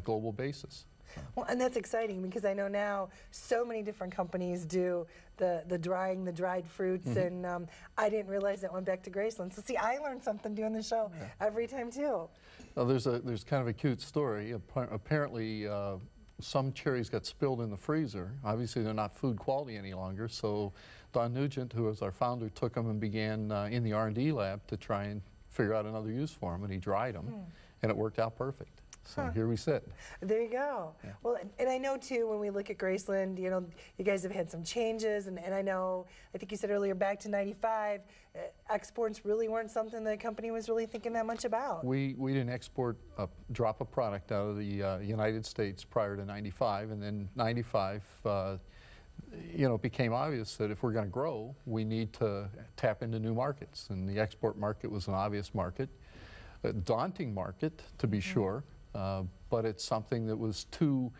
global basis. Well, and that's exciting because I know now so many different companies do the drying, the dried fruits, and I didn't realize that went back to Graceland. So see, I learned something doing the show every time too. Well, there's kind of a cute story. Apparently, some cherries got spilled in the freezer. Obviously, they're not food quality any longer. So Don Nugent, who was our founder, took them and began in the R&D lab to try and figure out another use for them, and he dried them, and it worked out perfect. So here we sit. There you go. Yeah. Well, and I know too, when we look at Graceland, you know, you guys have had some changes, and I know, I think you said earlier, back to '95, exports really weren't something the company was really thinking that much about. We didn't export a drop of product out of the United States prior to '95, and then '95, you know, it became obvious that if we're going to grow, we need to tap into new markets, and the export market was an obvious market, a daunting market to be sure. But it's something that was too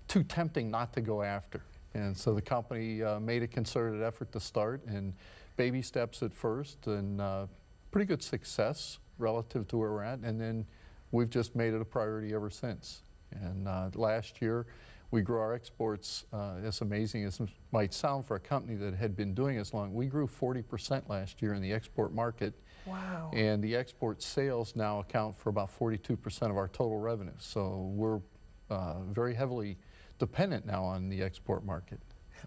tempting not to go after. And so the company made a concerted effort to start, and baby steps at first, and pretty good success relative to where we're at. And then we've just made it a priority ever since. And last year, we grew our exports, as amazing as it might sound for a company that had been doing this long, we grew 40% last year in the export market. Wow. And the export sales now account for about 42% of our total revenue. So we're very heavily dependent now on the export market.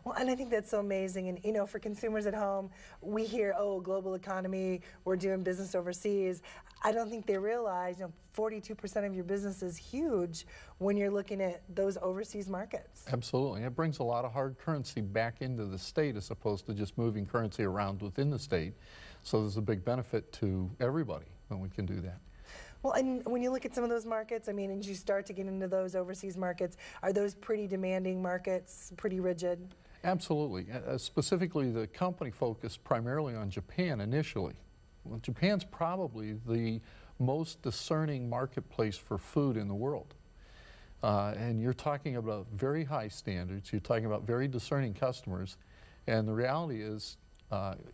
Well, and I think that's so amazing. And, you know, for consumers at home, we hear, oh, global economy, we're doing business overseas. I don't think they realize, you know, 42% of your business is huge when you're looking at those overseas markets. Absolutely. It brings a lot of hard currency back into the state as opposed to just moving currency around within the state. So there's a big benefit to everybody when we can do that. Well, and when you look at some of those markets, I mean, as you start to get into those overseas markets, are those pretty demanding markets, pretty rigid? Absolutely. Specifically, the company focused primarily on Japan initially. Well, Japan's probably the most discerning marketplace for food in the world. And you're talking about very high standards, you're talking about very discerning customers, and the reality is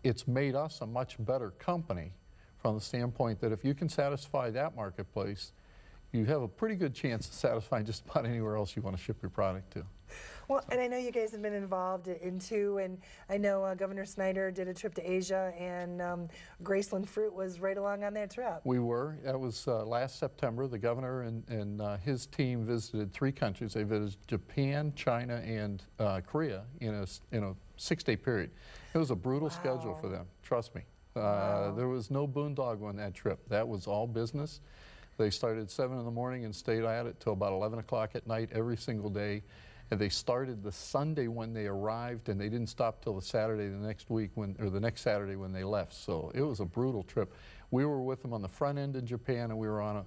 it's made us a much better company from the standpoint that if you can satisfy that marketplace, you have a pretty good chance of satisfying just about anywhere else you want to ship your product to. Well, and I know you guys have been involved in too, and I know Governor Snyder did a trip to Asia, and Graceland Fruit was right along on that trip. We were. That was last September. The governor and his team visited 3 countries. They visited Japan, China, and Korea in a 6-day period. It was a brutal schedule for them, trust me. There was no boondoggle on that trip. That was all business. They started at 7 in the morning and stayed at it till about 11 o'clock at night every single day. And they started the Sunday when they arrived, and they didn't stop till the Saturday the next week, or the next Saturday when they left. So it was a brutal trip. We were with them on the front end in Japan, and we were on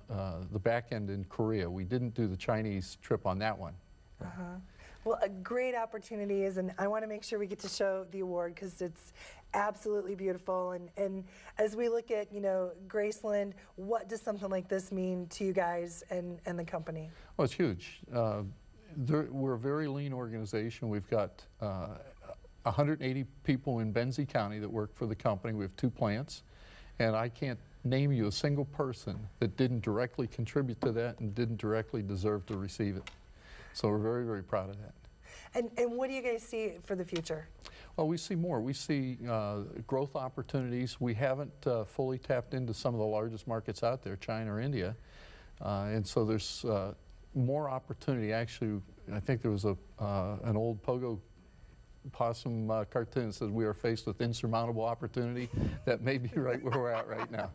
the back end in Korea. We didn't do the Chinese trip on that one. Well, a great opportunity is, and I want to make sure we get to show the award because it's absolutely beautiful. And as we look at, you know, Graceland, what does something like this mean to you guys and the company? Well, it's huge. We're a very lean organization. We've got 180 people in Benzie County that work for the company. We have 2 plants, and I can't name you a single person that didn't directly contribute to that and didn't directly deserve to receive it. So we're very, very proud of that. And what do you guys see for the future? Well, we see more. We see growth opportunities. We haven't fully tapped into some of the largest markets out there, China or India, and so there's more opportunity. Actually, I think there was an old Pogo Possum cartoon that says we are faced with insurmountable opportunity. That may be right where we're at right now.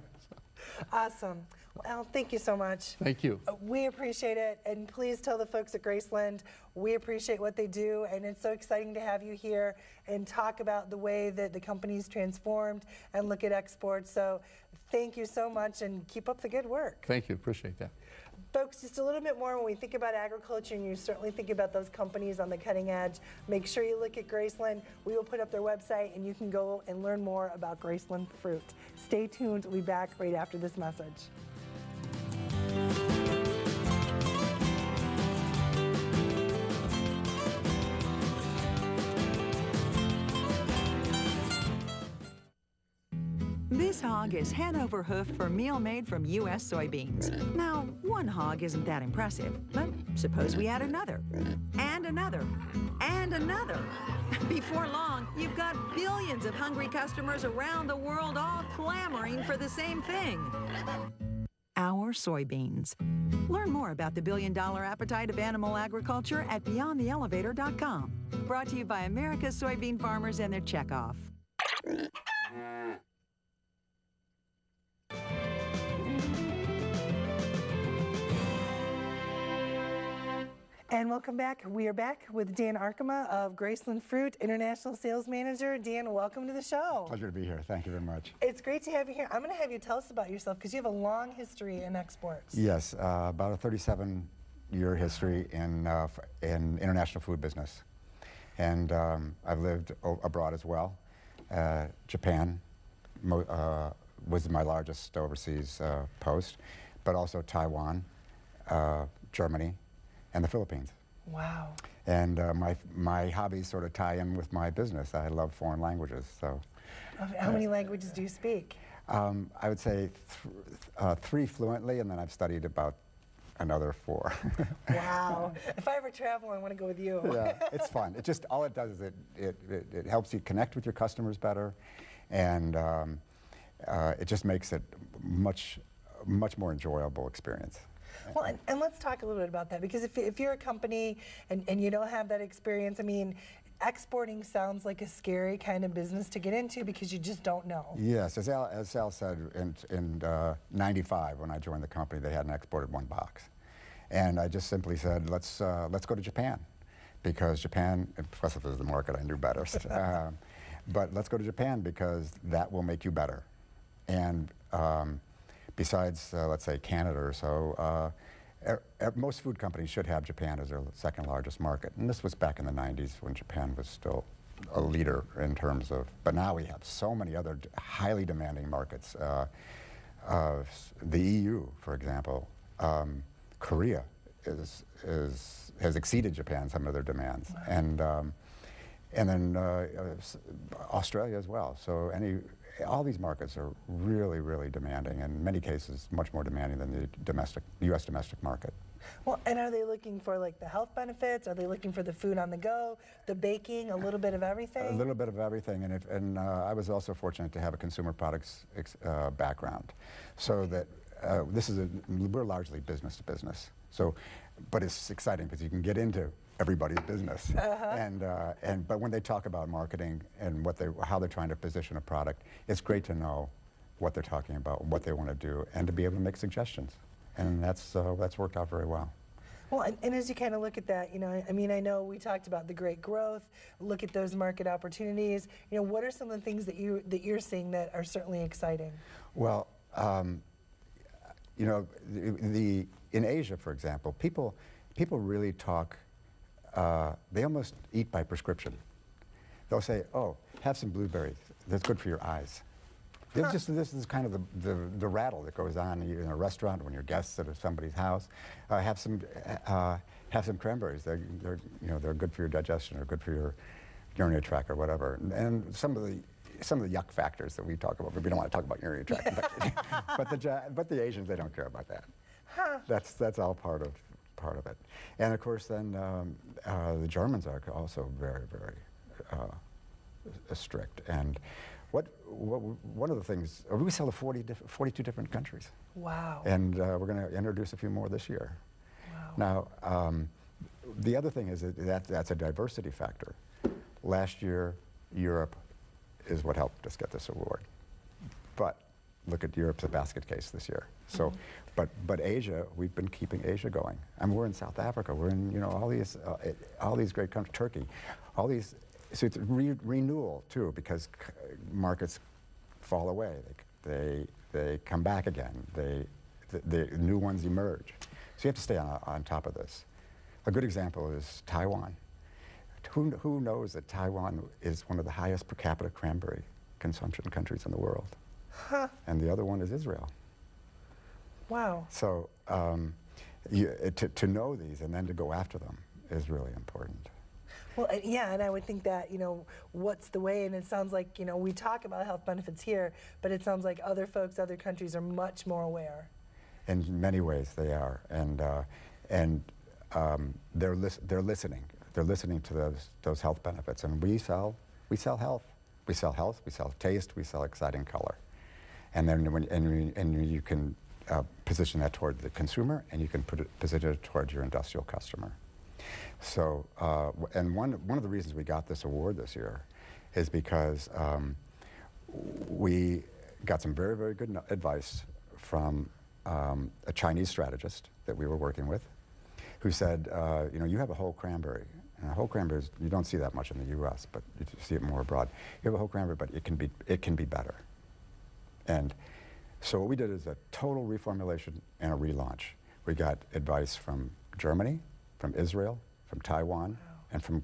Awesome. Well, thank you so much. Thank you. We appreciate it, and please tell the folks at Graceland we appreciate what they do, and it's so exciting to have you here and talk about the way that the company's transformed and look at exports. So thank you so much, and keep up the good work. Thank you. Appreciate that. Folks, just a little bit more when we think about agriculture, and you certainly think about those companies on the cutting edge, make sure you look at Graceland. We will put up their website, and you can go and learn more about Graceland Fruit. Stay tuned. We'll be back right after this message. This hog is Hanover hoofed for meal made from U.S. soybeans. Now, one hog isn't that impressive, but suppose we add another, and another, and another. Before long, you've got billions of hungry customers around the world all clamoring for the same thing. Our soybeans. Learn more about the billion-dollar appetite of animal agriculture at beyondtheelevator.com. Brought to you by America's soybean farmers and their checkoff. And welcome back. We are back with Dan Arkema of Graceland Fruit, International Sales Manager. Dan, welcome to the show. Pleasure to be here. Thank you very much. It's great to have you here. I'm going to have you tell us about yourself because you have a long history in exports. Yes, about a 37-year history in international food business. And I've lived abroad as well. Japan was my largest overseas post, but also Taiwan, Germany, and the Philippines. Wow. And my hobbies sort of tie in with my business. I love foreign languages, so. How many languages do you speak? I would say 3 fluently, and then I've studied about another 4. Wow. If I ever travel, I want to go with you. Yeah, it's fun. It just, all it does is it helps you connect with your customers better, and it just makes it much more enjoyable experience. Well, and let's talk a little bit about that, because if you're a company and you don't have that experience, I mean, exporting sounds like a scary kind of business to get into because you just don't know. Yes, as Sal said, in '95 when I joined the company, they hadn't exported 1 box. And I just simply said, let's go to Japan, because Japan, plus if it was the market I knew better, but let's go to Japan because that will make you better. And besides, let's say, Canada or so, most food companies should have Japan as their 2nd largest market. And this was back in the 90s when Japan was still a leader in terms of, but now we have so many other highly demanding markets. The EU, for example, Korea has exceeded Japan some of their demands. Wow. And then Australia as well. So all these markets are really, really demanding, and in many cases much more demanding than the U.S. domestic market. Well, and are they looking for like the health benefits? Are they looking for the food on the go, the baking, a little bit of everything? A little bit of everything, and I was also fortunate to have a consumer products background, so that we're largely business to business. So, but it's exciting because you can get into everybody's business. But when they talk about marketing and how they're trying to position a product, it's great to know what they're talking about, what they want to do, and to be able to make suggestions. And that's worked out very well. Well, and as you kind of look at that, you know, I mean, I know we talked about the great growth, look at those market opportunities. You know, what are some of the things that you're seeing that are certainly exciting? Well, you know, in Asia, for example, people really talk. They almost eat by prescription. They'll say, "Oh, have some blueberries. That's good for your eyes." This is kind of the rattle that goes on in a restaurant when you're guests at somebody's house. Have some cranberries. They're good for your digestion or good for your urinary tract or whatever. And some of the yuck factors that we talk about, but we don't want to talk about urinary tract infection. but the Asians, they don't care about that. Huh. That's all part of it. And of course, then the Germans are also very, very strict. And one of the things, we sell to 42 different countries. Wow. And we're going to introduce a few more this year. Wow. Now, the other thing is that's a diversity factor. Last year, Europe is what helped us get this award. But look at Europe's a basket case this year. So, but Asia, we've been keeping Asia going. I mean, we're in South Africa. We're in all these great countries, Turkey, all these. So it's renewal too, because markets fall away. They come back again. The new ones emerge. So you have to stay on top of this. A good example is Taiwan. Who knows that Taiwan is one of the highest per capita cranberry consumption countries in the world? Huh. And the other one is Israel. Wow. So to know these and then to go after them is really important. Well, yeah, and I would think that, what's the way, and it sounds like, we talk about health benefits here, but it sounds like other folks, other countries are much more aware. In many ways they are, and they're listening. They're listening to those health benefits, and we sell health. We sell health, we sell taste, we sell exciting color. And then you can position that toward the consumer, and you can position it towards your industrial customer. So, and one of the reasons we got this award this year is because we got some very, very good advice from a Chinese strategist that we were working with, who said, you have a whole cranberry. And a whole cranberry, you don't see that much in the U.S., but you see it more abroad. You have a whole cranberry, but it can be better. And so what we did is a total reformulation and a relaunch. We got advice from Germany, from Israel, from Taiwan, and from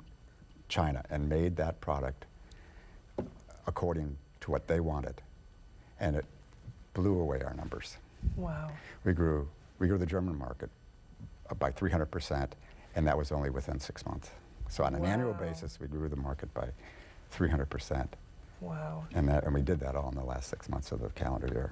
China, and made that product according to what they wanted. And it blew away our numbers. Wow. We grew the German market by 300%, and that was only within 6 months. So on an annual basis, we grew the market by 300%. Wow. And we did that all in the last 6 months of the calendar year.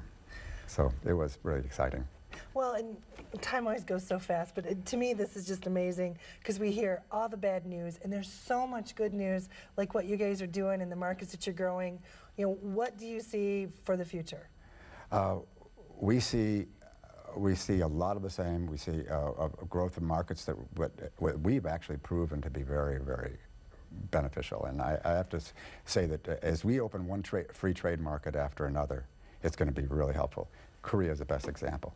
So it was really exciting. Well, and time always goes so fast, but to me this is just amazing because we hear all the bad news and there's so much good news, like what you guys are doing in the markets that you're growing. What do you see for the future? We see a lot of the same. We see a growth in markets that we've actually proven to be very, very beneficial. And I have to say that as we open one free trade market after another, it's going to be really helpful. Korea is the best example.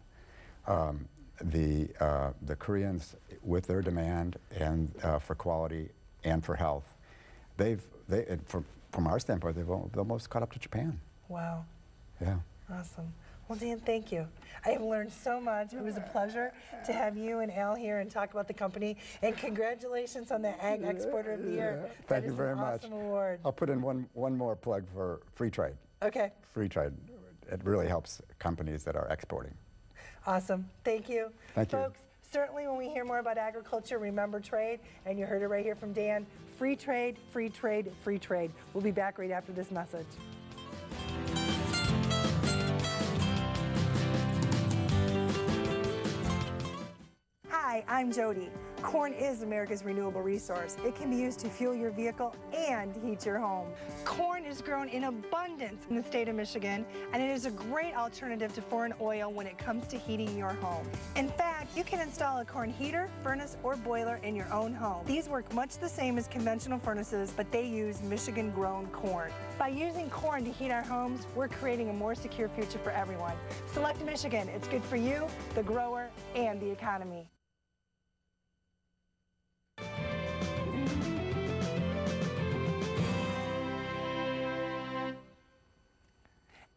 The Koreans, with their demand and for quality and for health, from our standpoint, they've almost caught up to Japan. Wow. Yeah. Awesome. Well, Dan, thank you. I have learned so much. It was a pleasure to have you and Al here and talk about the company. And congratulations on the Ag Exporter of the Year. Thank you very much. That is an awesome award. I'll put in one more plug for free trade. Okay. Free trade. It really helps companies that are exporting. Awesome. Thank you. Thank you. Folks, certainly when we hear more about agriculture, remember trade. And you heard it right here from Dan. Free trade, free trade, free trade. We'll be back right after this message. Hi, I'm Jody. Corn is America's renewable resource. It can be used to fuel your vehicle and heat your home. Corn is grown in abundance in the state of Michigan, and it is a great alternative to foreign oil when it comes to heating your home. In fact, you can install a corn heater, furnace, or boiler in your own home. These work much the same as conventional furnaces, but they use Michigan-grown corn. By using corn to heat our homes, we're creating a more secure future for everyone. Select Michigan. It's good for you, the grower, and the economy.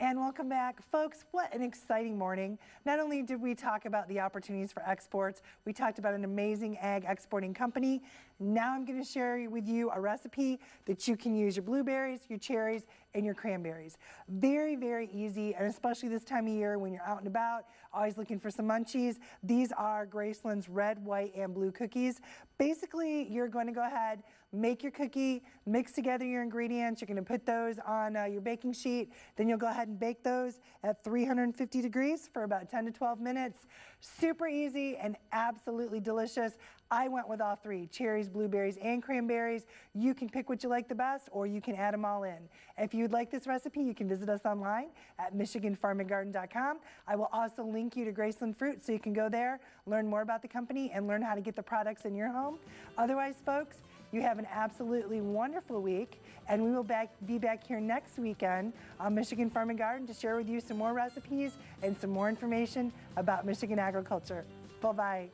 And welcome back. Folks, what an exciting morning. Not only did we talk about the opportunities for exports, we talked about an amazing ag exporting company. Now I'm going to share with you a recipe that you can use your blueberries, your cherries, and your cranberries. Very, very easy, and especially this time of year when you're out and about, always looking for some munchies. These are Graceland's red, white, and blue cookies. Basically, you're going to go ahead, make your cookie, mix together your ingredients. You're going to put those on your baking sheet. Then you'll go ahead and bake those at 350 degrees for about 10 to 12 minutes. Super easy and absolutely delicious. I went with all three, cherries, blueberries, and cranberries. You can pick what you like the best, or you can add them all in. If you'd like this recipe, you can visit us online at MichiganFarmingGarden.com. I will also link you to Graceland Fruit so you can go there, learn more about the company, and learn how to get the products in your home. Otherwise, folks, you have an absolutely wonderful week, and we will be back here next weekend on Michigan Farm and Garden to share with you some more recipes and some more information about Michigan agriculture. Bye-bye.